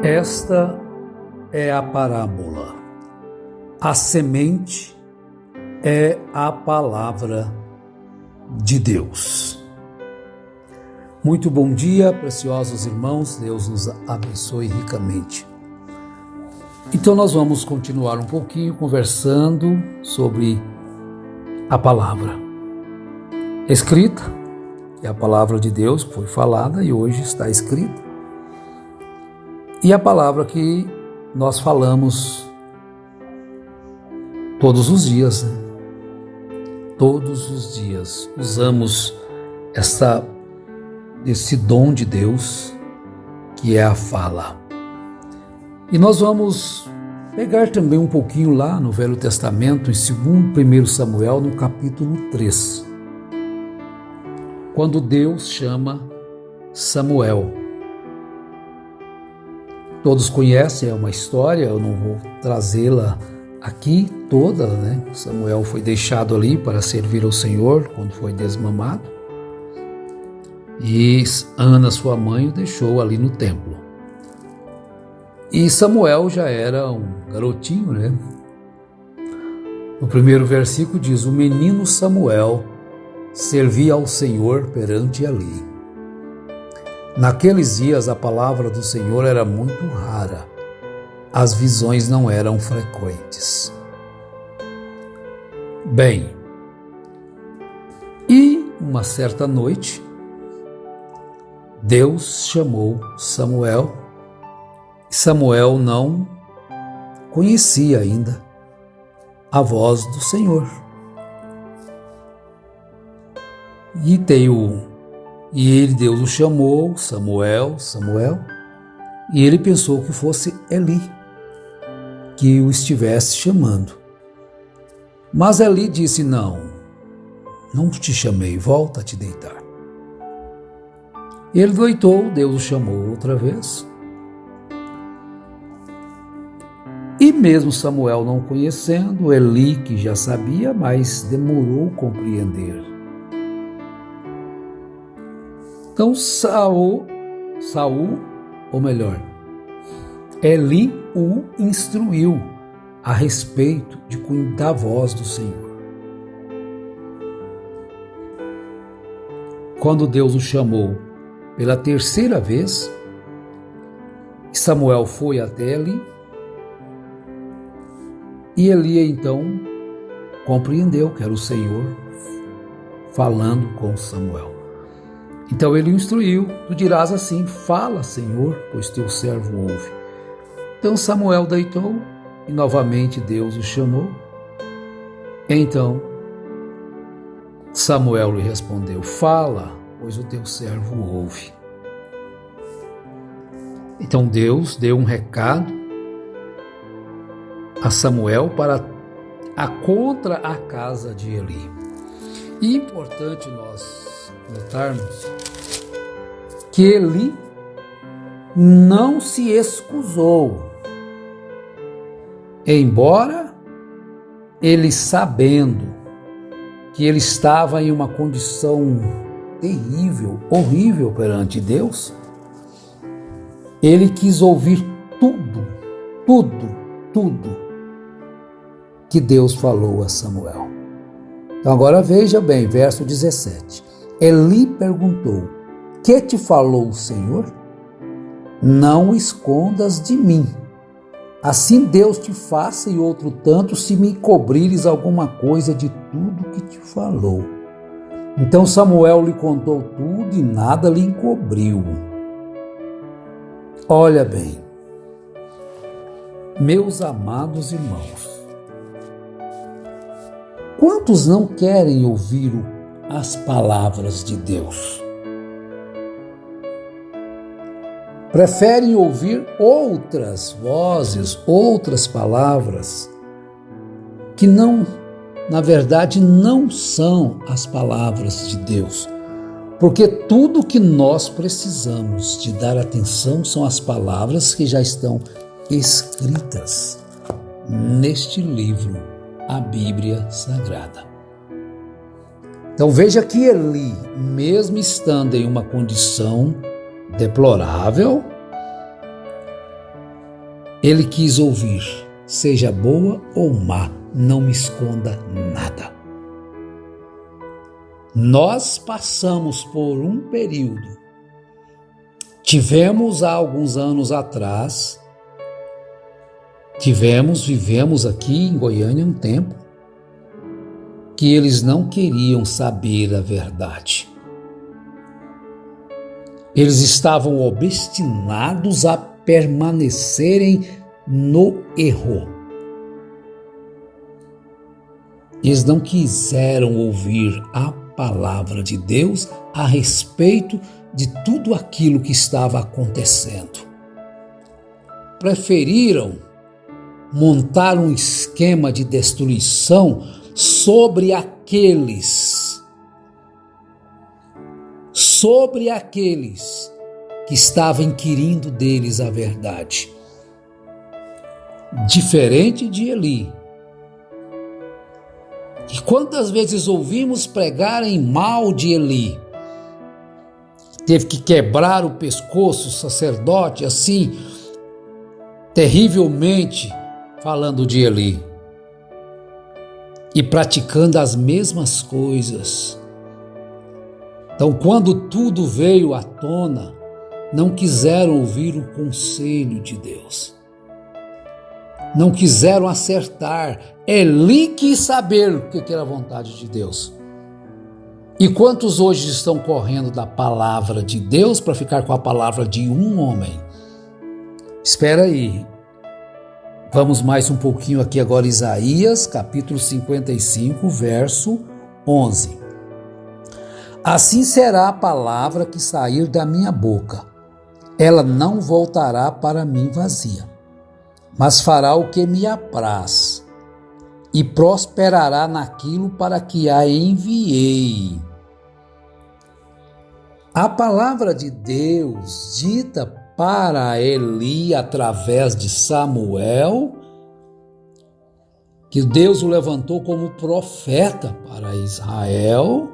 Esta é a parábola. A semente é a palavra de Deus. Muito bom dia, preciosos irmãos. Deus nos abençoe ricamente. Então nós vamos continuar um pouquinho conversando sobre a palavra escrita, que é a palavra de Deus que foi falada e hoje está escrita. E a palavra que nós falamos todos os dias, né? Todos os dias usamos esse dom de Deus que é a fala. E nós vamos pegar também um pouquinho lá no Velho Testamento, em 1 Samuel, no capítulo 3, quando Deus chama Samuel. Todos conhecem, é uma história, eu não vou trazê-la aqui toda, né? Samuel foi deixado ali para servir ao Senhor quando foi desmamado. E Ana, sua mãe, o deixou ali no templo. E Samuel já era um garotinho, né? No primeiro versículo diz: o menino Samuel servia ao Senhor perante Eli. Naqueles dias a palavra do Senhor era muito rara, as visões não eram frequentes. Bem, e uma certa noite, Deus chamou Samuel. Samuel não conhecia ainda a voz do Senhor. Deus o chamou, Samuel, e ele pensou que fosse Eli que o estivesse chamando. Mas Eli disse: não te chamei, volta a te deitar. Ele deitou, Deus o chamou outra vez. E mesmo Samuel não conhecendo, Eli, que já sabia, mas demorou a compreender. Então Eli o instruiu a respeito da voz do Senhor. Quando Deus o chamou pela terceira vez, Samuel foi até Eli, e Eli então compreendeu que era o Senhor falando com Samuel. Então ele o instruiu: tu dirás assim, fala, Senhor, pois teu servo ouve. Então Samuel deitou e novamente Deus o chamou. Então Samuel lhe respondeu: fala, pois o teu servo ouve. Então Deus deu um recado a Samuel para contra a casa de Eli. E é importante nós notarmos que Eli não se excusou, embora ele, sabendo que ele estava em uma condição terrível, horrível perante Deus, ele quis ouvir tudo que Deus falou a Samuel. Então agora veja bem, verso 17. Eli perguntou: que te falou o Senhor? Não escondas de mim. Assim Deus te faça e outro tanto, se me cobrires alguma coisa de tudo que te falou. Então Samuel lhe contou tudo e nada lhe encobriu. Olha bem, meus amados irmãos, quantos não querem ouvir as palavras de Deus? Preferem ouvir outras vozes, outras palavras, que na verdade não são as palavras de Deus. Porque tudo que nós precisamos de dar atenção são as palavras que já estão escritas neste livro, a Bíblia Sagrada. Então veja que Eli, mesmo estando em uma condição deplorável, Ele quis ouvir, seja boa ou má, não me esconda nada. Nós passamos por um período, tivemos há alguns anos atrás, vivemos aqui em Goiânia um tempo, que eles não queriam saber a verdade. Eles estavam obstinados a permanecerem no erro. Eles não quiseram ouvir a palavra de Deus a respeito de tudo aquilo que estava acontecendo. Preferiram montar um esquema de destruição sobre aqueles que estavam inquirindo deles a verdade. Diferente de Eli. E quantas vezes ouvimos pregarem mal de Eli? Teve que quebrar o pescoço, o sacerdote, assim, terrivelmente, falando de Eli. E praticando as mesmas coisas. Então, quando tudo veio à tona, não quiseram ouvir o conselho de Deus. Não quiseram acertar. Eli quis saber o que era a vontade de Deus. E quantos hoje estão correndo da palavra de Deus para ficar com a palavra de um homem? Espera aí. Vamos mais um pouquinho aqui agora, Isaías, capítulo 55, verso 11. Assim será a palavra que sair da minha boca. Ela não voltará para mim vazia, mas fará o que me apraz e prosperará naquilo para que a enviei. A palavra de Deus dita para Eli através de Samuel, que Deus o levantou como profeta para Israel.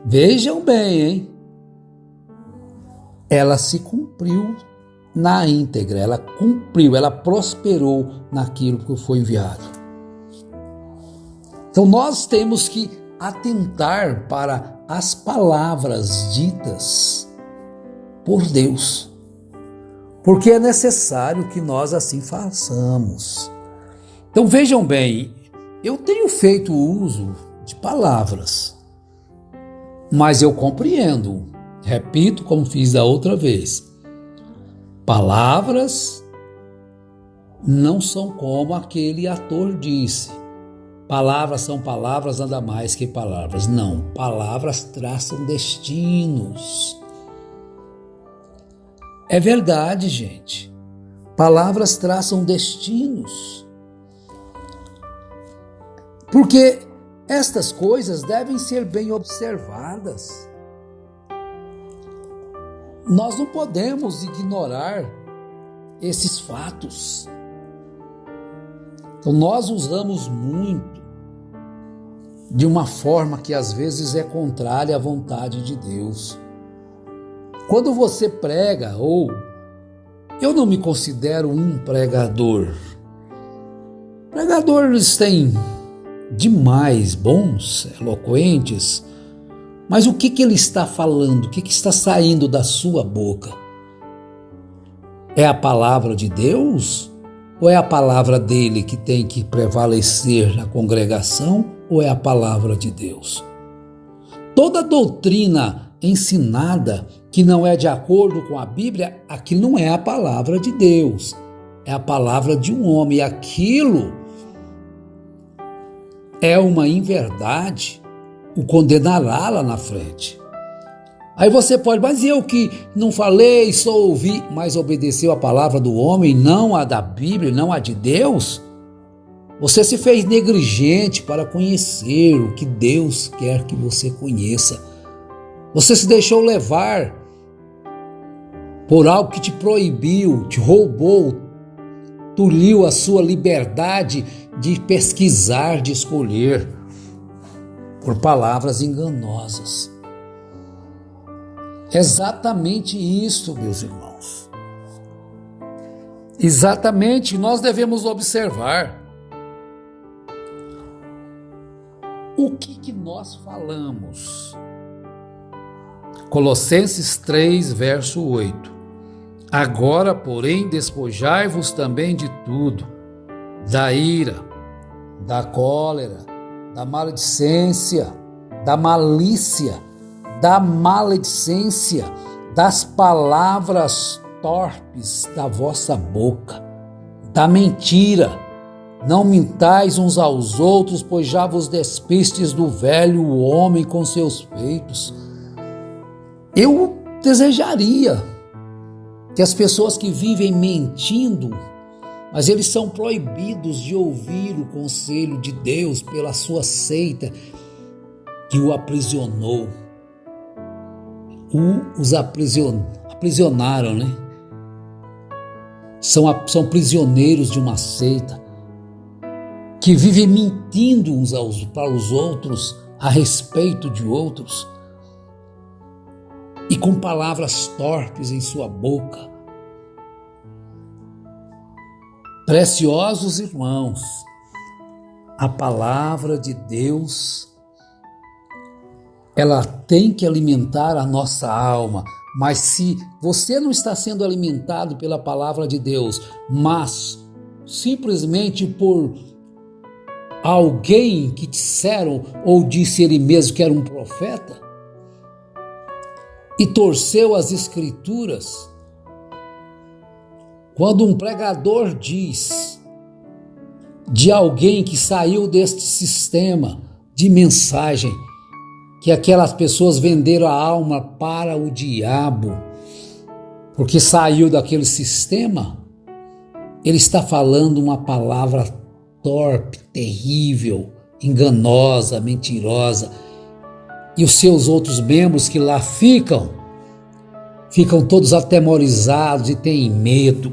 Vejam bem, hein? Ela se cumpriu na íntegra, ela cumpriu, ela prosperou naquilo que foi enviado. Então nós temos que atentar para as palavras ditas por Deus, porque é necessário que nós assim façamos. Então vejam bem, eu tenho feito uso de palavras, mas eu compreendo, repito como fiz da outra vez, palavras não são como aquele ator disse, palavras são palavras, nada mais que palavras. Não, palavras traçam destinos. É verdade, gente. Palavras traçam destinos. Porque estas coisas devem ser bem observadas. Nós não podemos ignorar esses fatos. Então nós usamos muito de uma forma que às vezes é contrária à vontade de Deus. Quando você prega, ou eu não me considero um pregador. Pregadores têm demais bons, eloquentes, mas o que ele está falando? O que está saindo da sua boca? É a palavra de Deus? Ou é a palavra dele que tem que prevalecer na congregação? Ou é a palavra de Deus? Toda doutrina ensinada que não é de acordo com a Bíblia, aquilo não é a palavra de Deus. É a palavra de um homem. E aquilo é uma inverdade, o condenará lá na frente. Aí você pode, mas eu que não falei, só ouvi, mas obedeceu a palavra do homem, não a da Bíblia, não a de Deus? Você se fez negligente para conhecer o que Deus quer que você conheça. Você se deixou levar por algo que te proibiu, te roubou, tolhiu a sua liberdade de pesquisar, de escolher, por palavras enganosas. Exatamente isso, meus irmãos. Exatamente, nós devemos observar o que nós falamos. Colossenses 3, verso 8. Agora, porém, despojai-vos também de tudo, da ira, da cólera, da maledicência, da malícia, da maledicência, das palavras torpes da vossa boca, da mentira. Não mintais uns aos outros, pois já vos despistes do velho homem com seus feitos. Eu desejaria que as pessoas que vivem mentindo, mas eles são proibidos de ouvir o conselho de Deus pela sua seita que o aprisionou. Os aprisionaram, né? São prisioneiros de uma seita que vive mentindo uns para os outros a respeito de outros e com palavras torpes em sua boca. Preciosos irmãos, a palavra de Deus, ela tem que alimentar a nossa alma. Mas se você não está sendo alimentado pela palavra de Deus, mas simplesmente por alguém que disseram ou disse ele mesmo que era um profeta e torceu as escrituras, quando um pregador diz de alguém que saiu deste sistema de mensagem, que aquelas pessoas venderam a alma para o diabo, porque saiu daquele sistema, ele está falando uma palavra torpe, terrível, enganosa, mentirosa. E os seus outros membros que lá ficam todos atemorizados e têm medo,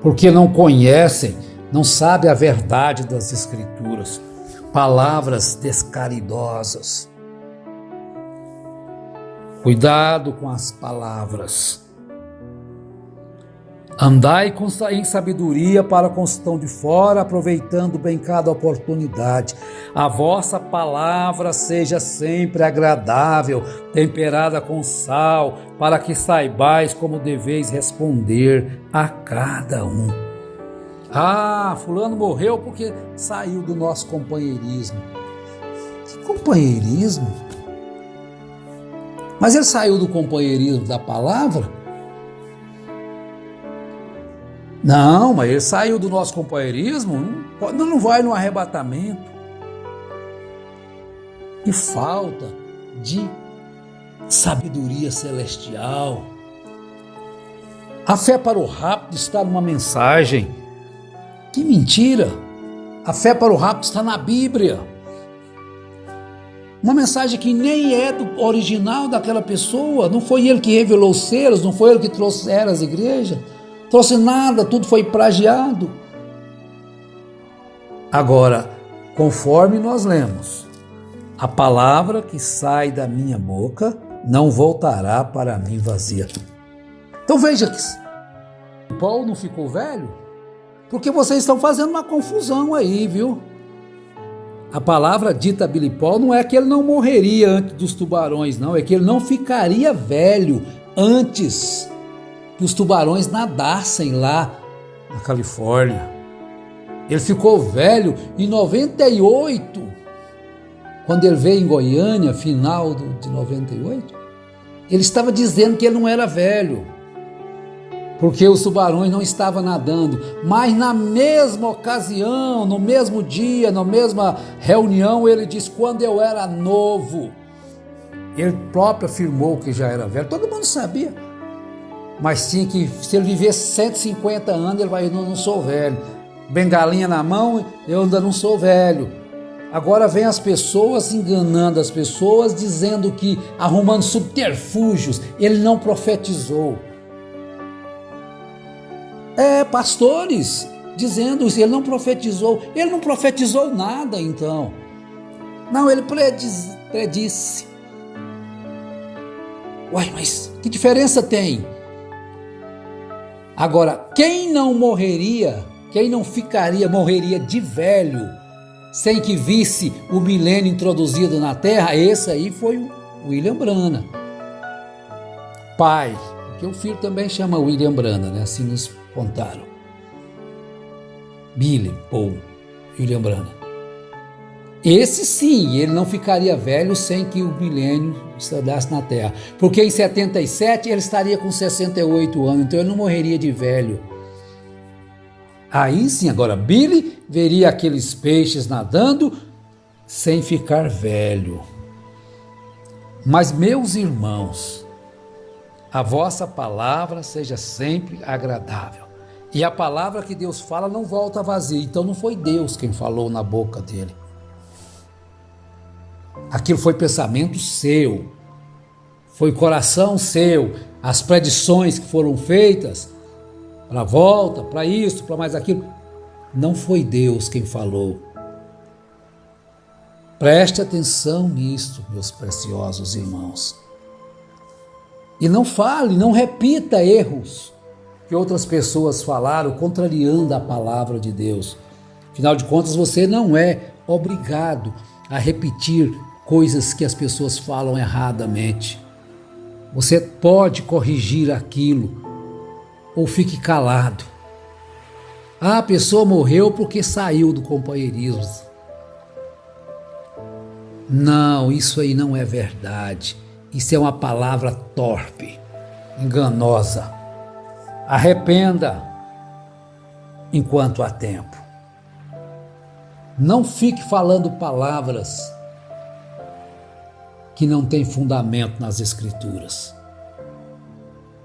porque não conhecem, não sabem a verdade das Escrituras. Palavras descaridosas. Cuidado com as palavras. Andai em sabedoria para com os que estão de fora, aproveitando bem cada oportunidade. A vossa palavra seja sempre agradável, temperada com sal, para que saibais como deveis responder a cada um. Ah, fulano morreu porque saiu do nosso companheirismo. Que companheirismo? Mas ele saiu do companheirismo da palavra? Não, mas ele saiu do nosso companheirismo, não vai no arrebatamento. E falta de sabedoria celestial. A fé para o rápido está numa mensagem. Que mentira! A fé para o rápido está na Bíblia. Uma mensagem que nem é do original daquela pessoa. Não foi ele que revelou os selos, não foi ele que trouxe às igrejas. Trouxe nada, tudo foi plagiado. Agora, conforme nós lemos, a palavra que sai da minha boca não voltará para mim vazia. Então veja que Paulo não ficou velho, porque vocês estão fazendo uma confusão aí, viu? A palavra dita a Billy Paul não é que ele não morreria antes dos tubarões, não, é que ele não ficaria velho antes que os tubarões nadassem lá na Califórnia. Ele ficou velho em 98, quando ele veio em Goiânia, final de 98. Ele estava dizendo que ele não era velho, porque os tubarões não estavam nadando. Mas na mesma ocasião, no mesmo dia, na mesma reunião, ele disse: quando eu era novo. Ele próprio afirmou que já era velho. Todo mundo sabia. Mas tinha que, se ele vivesse 150 anos, ele vai: eu não sou velho. Bengalinha na mão, eu ainda não sou velho. Agora vem as pessoas enganando as pessoas, dizendo que, arrumando subterfúgios, ele não profetizou. Pastores dizendo isso, ele não profetizou. Ele não profetizou nada, então. Não, ele predisse. Uai, mas que diferença tem? Agora, quem não morreria, quem não morreria de velho, sem que visse o milênio introduzido na Terra, esse aí foi o William Branham. Pai, porque o filho também chama William Branham, né? Assim nos contaram. Billy Paul William Branham. Esse sim, ele não ficaria velho sem que o milênio estradasse na Terra. Porque em 77 ele estaria com 68 anos, então ele não morreria de velho. Aí sim, agora Billy veria aqueles peixes nadando sem ficar velho. Mas meus irmãos, a vossa palavra seja sempre agradável. E a palavra que Deus fala não volta vazia. Então não foi Deus quem falou na boca dele. Aquilo foi pensamento seu. Foi coração seu. As predições que foram feitas para a volta, para isso, para mais aquilo. Não foi Deus quem falou. Preste atenção nisto, meus preciosos irmãos. E não fale, não repita erros que outras pessoas falaram, contrariando a palavra de Deus. Afinal de contas, você não é obrigado a repetir coisas que as pessoas falam erradamente. Você pode corrigir aquilo, ou fique calado. Ah, a pessoa morreu porque saiu do companheirismo. Não, isso aí não é verdade. Isso é uma palavra torpe, enganosa. Arrependa enquanto há tempo. Não fique falando palavras que não têm fundamento nas Escrituras.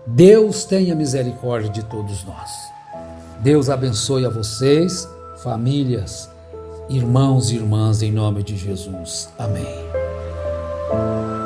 Deus tenha misericórdia de todos nós. Deus abençoe a vocês, famílias, irmãos e irmãs, em nome de Jesus. Amém.